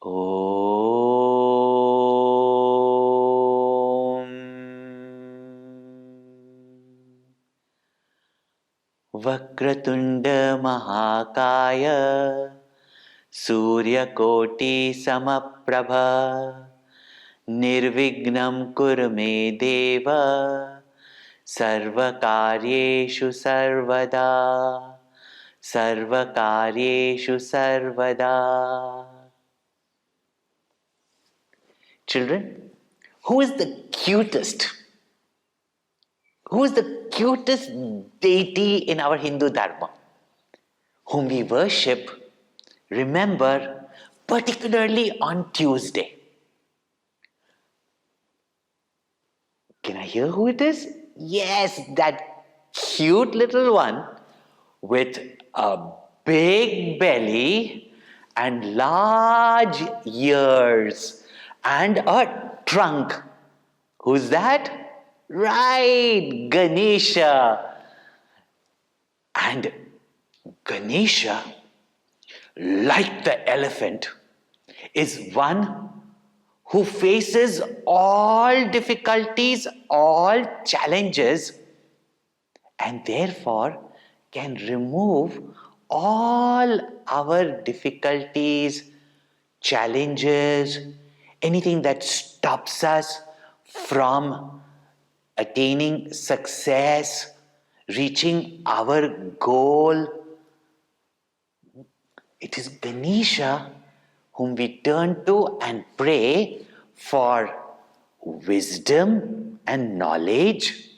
Om Vakratunda Mahakaya Suryakoti Samaprabha Nirvignam Kurme Deva Sarvakaryeshu Sarvada Sarvakaryeshu Sarvada. Children, who is the cutest? Who is the cutest deity in our Hindu Dharma? Whom we worship, remember, particularly on Tuesday. Can I hear who it is? Yes, that cute little one with a big belly and large ears and a trunk. Who's that? Right, Ganesha. And Ganesha, like the elephant, is one who faces all difficulties, all challenges, and therefore can remove all our difficulties, challenges, anything that stops us from attaining success, reaching our goal. It is Ganesha whom we turn to and pray for wisdom and knowledge,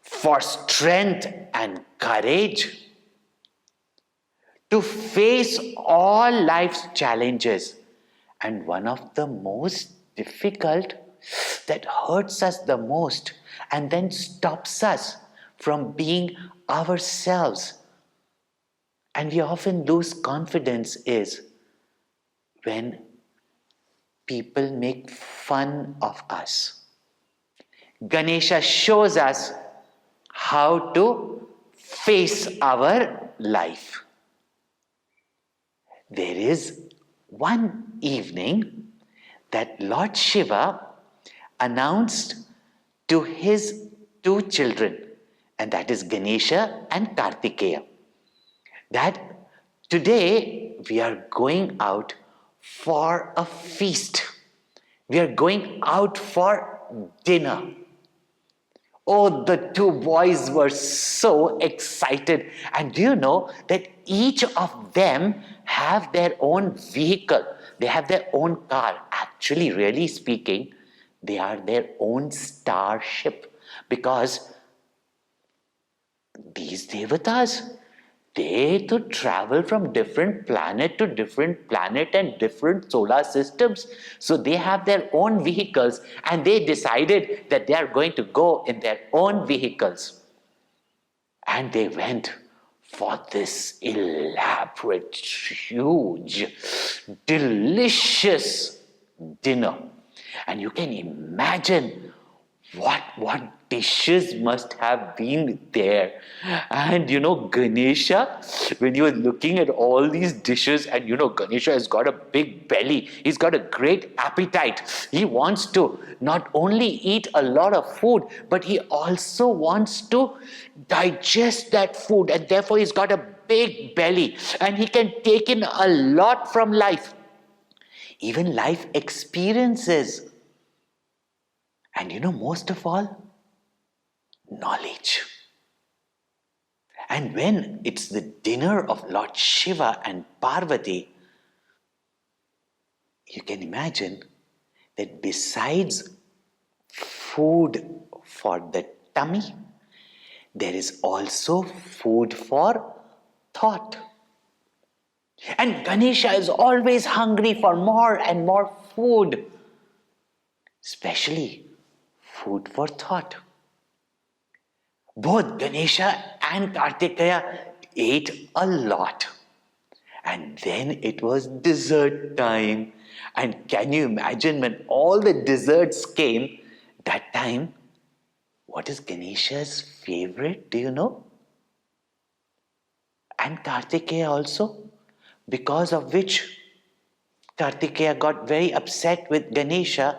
for strength and courage, to face all life's challenges. And one of the most difficult, that hurts us the most and then stops us from being ourselves, and we often lose confidence, is when people make fun of us. Ganesha shows us how to face our life. There is one evening that Lord Shiva announced to his two children, and that is Ganesha and Kartikeya, that today we are going out for a feast. We are going out for dinner. Oh, the two boys were so excited. And do you know that each of them have their own vehicle? They have their own car. Actually, really speaking, they are their own starship, because these devatas, they to travel from different planet to different planet and different solar systems. So they have their own vehicles, and they decided that they are going to go in their own vehicles. And they went for this elaborate, huge, delicious dinner. And you can imagine what dishes must have been there. And Ganesha, when you are looking at all these dishes, and Ganesha has got a big belly, he's got a great appetite. He wants to not only eat a lot of food, but he also wants to digest that food, and therefore he's got a big belly, and he can take in a lot from life, even life experiences. And most of all, knowledge. And when it's the dinner of Lord Shiva and Parvati, you can imagine that besides food for the tummy, there is also food for thought. And Ganesha is always hungry for more and more food, especially food for thought. Both Ganesha and Kartikeya ate a lot. And then it was dessert time. And can you imagine when all the desserts came, that time, what is Ganesha's favorite? Do you know? And Kartikeya also, because of which Kartikeya got very upset with Ganesha,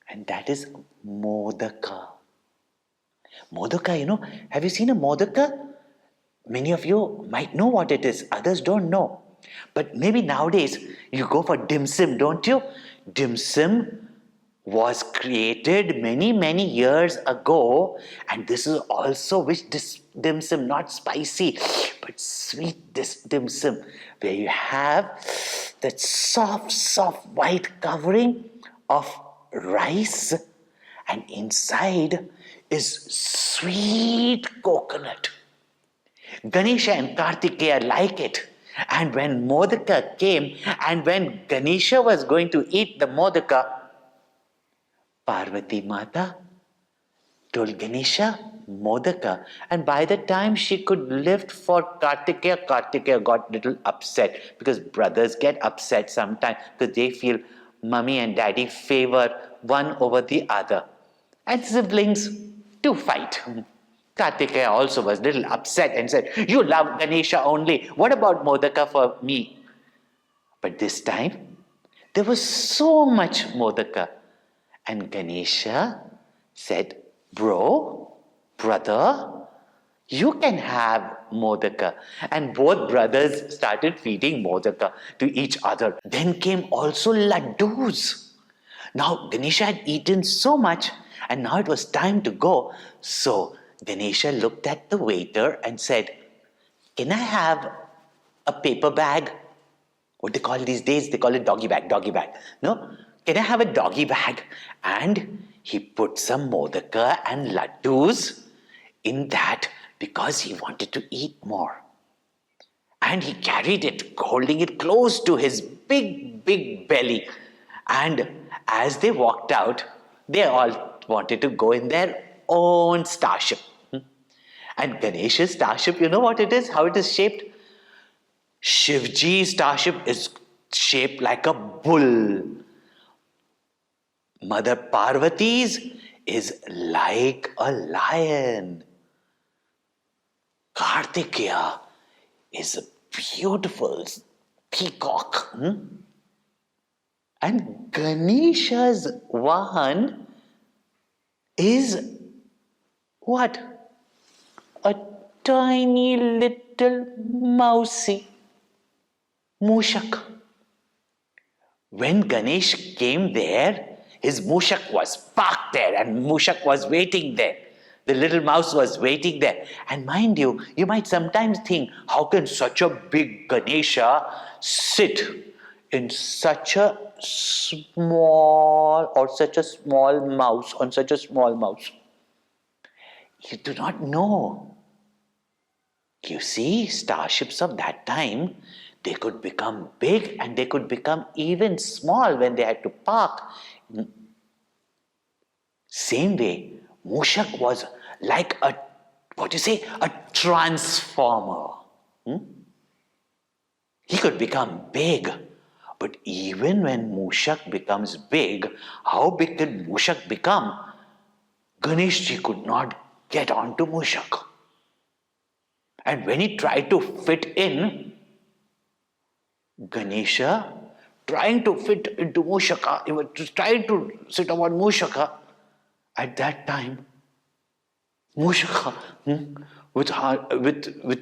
and that is Modaka. Modaka, have you seen a Modaka? Many of you might know what it is, others don't know. But maybe nowadays you go for dim sum, don't you? Dim sum was created many, many years ago, and this is also which dim sum, not spicy, but sweet dim sum, where you have that soft, soft white covering of rice, and inside is sweet coconut. Ganesha and Kartikeya like it. And when Modaka came, and when Ganesha was going to eat the Modaka, Parvati Mata told Ganesha, Modaka. And by the time she could lift for Kartikeya, Kartikeya got little upset, because brothers get upset sometimes because they feel mummy and daddy favor one over the other. And siblings do fight. Kartikeya also was a little upset and said, you love Ganesha only. What about Modaka for me? But this time, there was so much Modaka. And Ganesha said, brother, you can have Modaka. And both brothers started feeding Modaka to each other. Then came also laddus. Now Ganesha had eaten so much, and now it was time to go. So Ganesha looked at the waiter and said, can I have a paper bag? What they call these days, they call it doggy bag. No? Can I have a doggy bag? And he put some modaka and laddus in that because he wanted to eat more. And he carried it, holding it close to his big, big belly. And as they walked out, they all wanted to go in their own starship. And Ganesha's starship, you know what it is? How it is shaped? Shivji's starship is shaped like a bull. Mother Parvati's is like a lion. Kartikeya is a beautiful peacock. And Ganesha's Vahan is what? A tiny little mousy Mushak. When Ganesh came there, his Mushak was parked there, and Mushak was waiting there. The little mouse was waiting there. And mind you, you might sometimes think, how can such a big Ganesha sit in such a small mouse, on such a small mouse? You do not know. You see, starships of that time, they could become big and they could become even small when they had to park. Same way, Mushak was like a transformer. He could become big. But even when Mushak becomes big, how big did Mushak become? Ganeshji could not get onto Mushak. And when he tried to fit in, Ganesha, trying to fit into Mushaka, he was trying to sit on Mushaka. At that time, Mushaka, with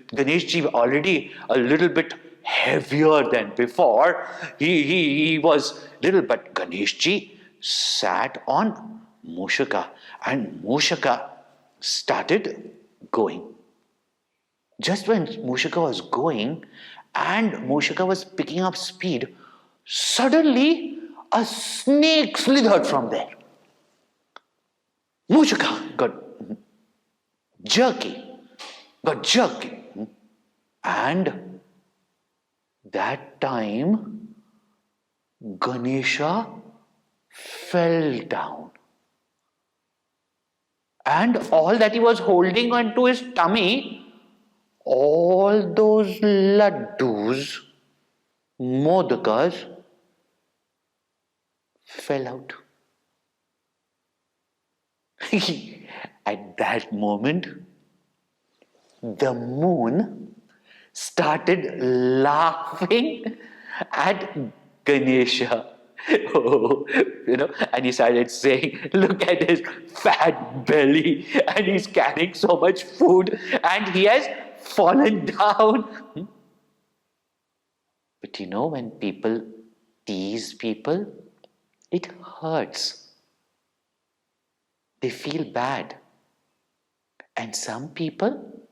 Ganeshji already a little bit heavier than before, he was little, but Ganeshji sat on Mushaka, and Mushaka started going. Just when Mushaka was going and Mushaka was picking up speed, suddenly a snake slithered from there. Mushaka got jerky. And that time, Ganesha fell down. And all that he was holding onto his tummy, all those laddus, modakas, fell out. At that moment, the moon started laughing at Ganesha. Oh, and he started saying, look at his fat belly, and he's carrying so much food, and he has fallen down. But when people tease people, it hurts. They feel bad. And some people,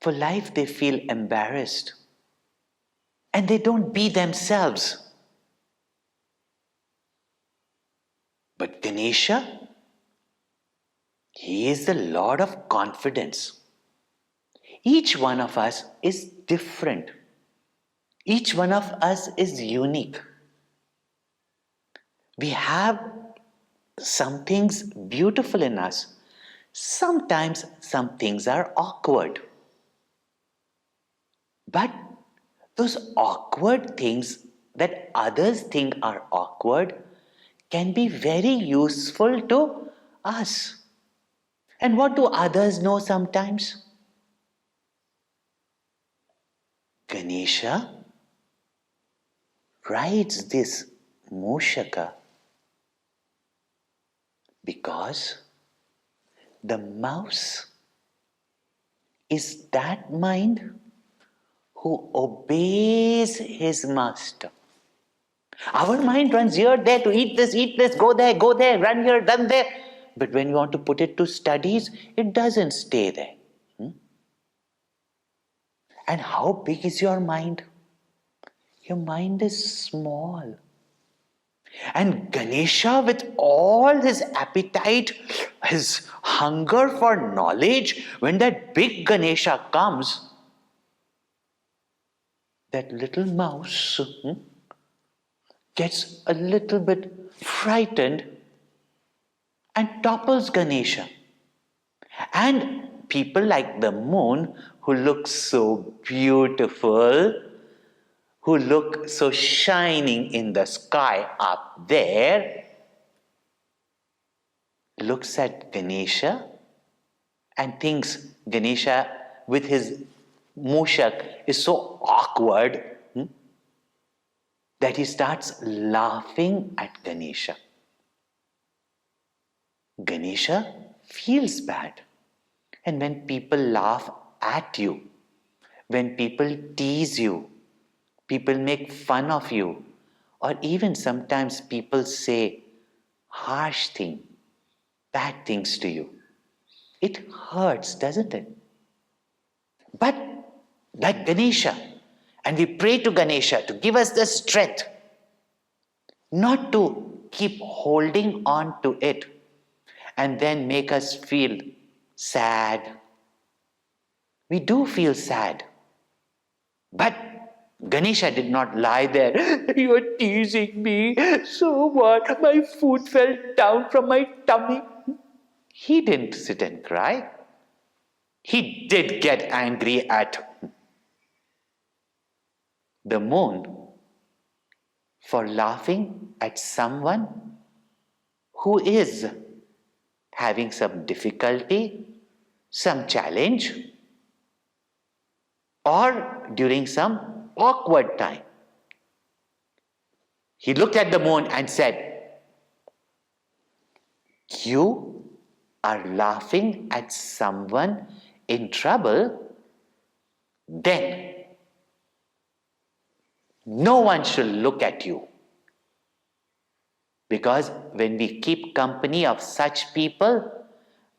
for life, they feel embarrassed. And they don't be themselves. But Ganesha, he is the Lord of confidence. Each one of us is different. Each one of us is unique. We have some things beautiful in us. Sometimes some things are awkward. But those awkward things that others think are awkward can be very useful to us. And what do others know sometimes? Ganesha rides this Mushaka because the mouse is that mind who obeys his master. Our mind runs here, there to eat this, go there, run here, run there. But when you want to put it to studies, it doesn't stay there. And how big is your mind? Your mind is small. And Ganesha, with all his appetite, his hunger for knowledge, when that big Ganesha comes, that little mouse gets a little bit frightened and topples Ganesha. And people like the moon, who look so beautiful, who look so shining in the sky up there, looks at Ganesha and thinks Ganesha with his mushak is so awkward that he starts laughing at Ganesha. Ganesha feels bad. And when people laugh at you, when people tease you, people make fun of you, or even sometimes people say harsh things, bad things to you, it hurts, doesn't it? But like Ganesha, and we pray to Ganesha to give us the strength not to keep holding on to it and then make us feel sad. We do feel sad. But Ganesha did not lie there. You are teasing me. So what? My food fell down from my tummy. He didn't sit and cry. He did get angry at the moon for laughing at someone who is having some difficulty, some challenge, or during some awkward time. He looked at the moon and said, you are laughing at someone in trouble, then no one should look at you. Because when we keep company of such people,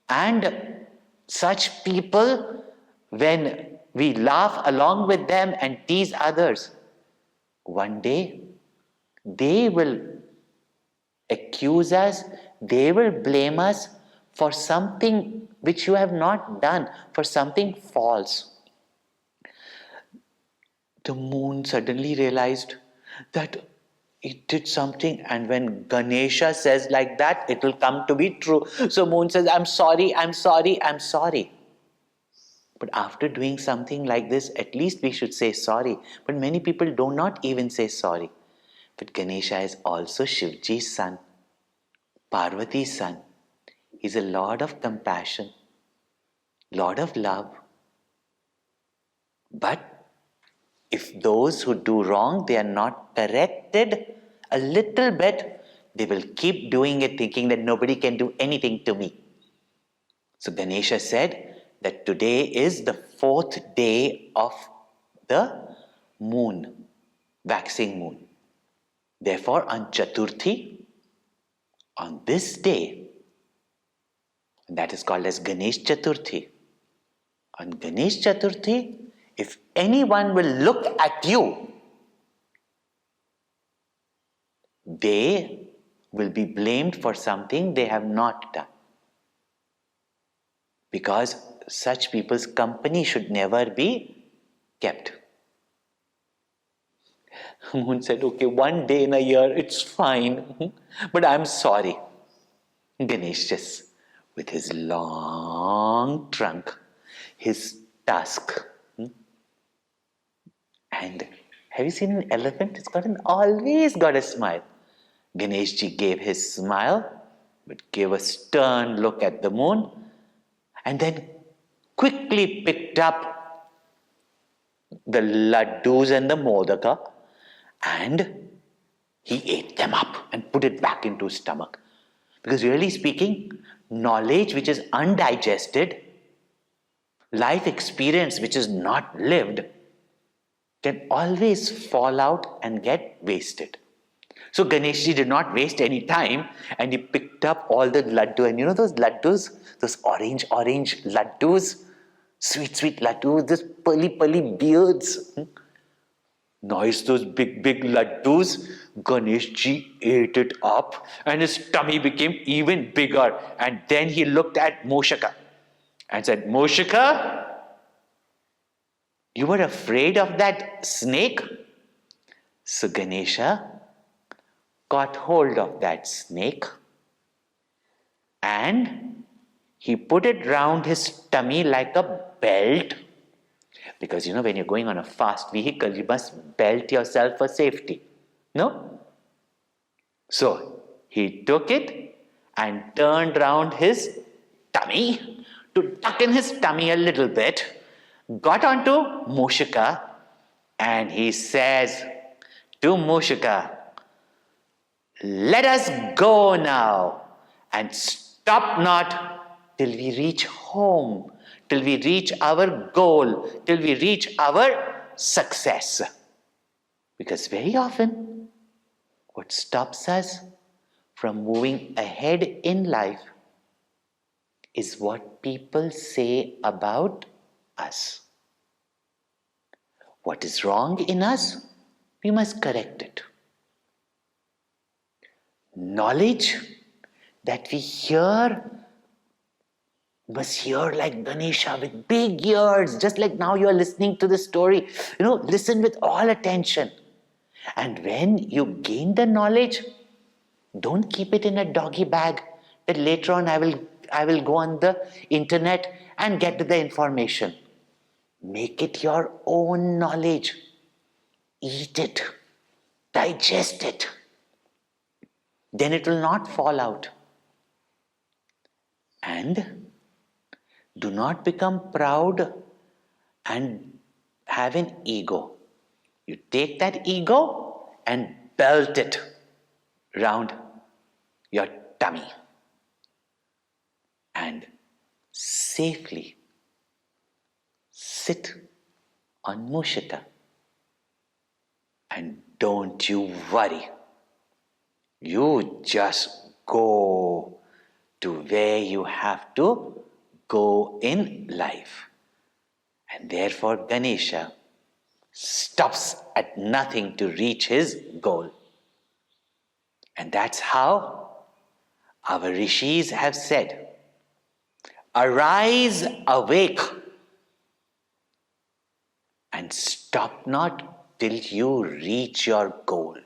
and such people, when we laugh along with them and tease others, one day they will accuse us, they will blame us for something which you have not done, for something false. The moon suddenly realized that it did something, and when Ganesha says like that, it will come to be true. So moon says, I'm sorry. But after doing something like this, at least we should say sorry. But many people do not even say sorry. But Ganesha is also Shivji's son, Parvati's son. He's a Lord of compassion, Lord of love. But if those who do wrong, they are not corrected a little bit, they will keep doing it thinking that nobody can do anything to me. So Ganesha said that today is the 4th day of the moon, waxing moon. Therefore, on Chaturthi, on this day, that is called as Ganesh Chaturthi. On Ganesh Chaturthi, if anyone will look at you, they will be blamed for something they have not done. Because such people's company should never be kept. Moon said, okay, 1 day in a year, it's fine. But I'm sorry. Ganesh just, with his long trunk, his tusk. And have you seen an elephant? It's always got a smile. Ganeshji gave his smile, but gave a stern look at the moon, and then quickly picked up the laddus and the modaka, and he ate them up and put it back into his stomach. Because really speaking, knowledge which is undigested, life experience which is not lived, can always fall out and get wasted. So Ganeshji did not waste any time, and he picked up all the laddu. And you know those laddus, those orange laddus, sweet laddus, those pearly beards. Nice, those big laddus. Ganeshji ate it up, and his tummy became even bigger. And then he looked at Moshika and said, Moshika, you were afraid of that snake? So Ganesha got hold of that snake and he put it round his tummy like a belt. Because when you're going on a fast vehicle, you must belt yourself for safety. No? So he took it and turned round his tummy to tuck in his tummy a little bit, got onto Moshika, and he says to Moshika, let us go now and stop not till we reach home, till we reach our goal, till we reach our success. Because very often, what stops us from moving ahead in life is what people say about us. What is wrong in us, we must correct it. Knowledge that we must hear like Ganesha with big ears, just like now you are listening to the story. Listen with all attention. And when you gain the knowledge, don't keep it in a doggy bag that later on I will go on the internet and get the information. Make it your own knowledge. Eat it. Digest it. Then it will not fall out. And do not become proud and have an ego. You take that ego and belt it round your tummy and safely sit on Moshika. And don't you worry. You just go to where you have to go in life. And therefore Ganesha stops at nothing to reach his goal. And that's how our rishis have said, arise, awake, and stop not till you reach your goal.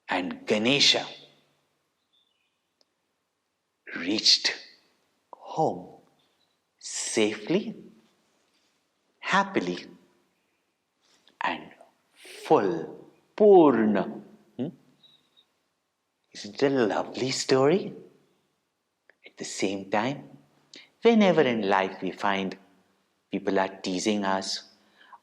And Ganesha reached home safely, happily, and full, purna. Isn't it a lovely story? At the same time, whenever in life we find people are teasing us,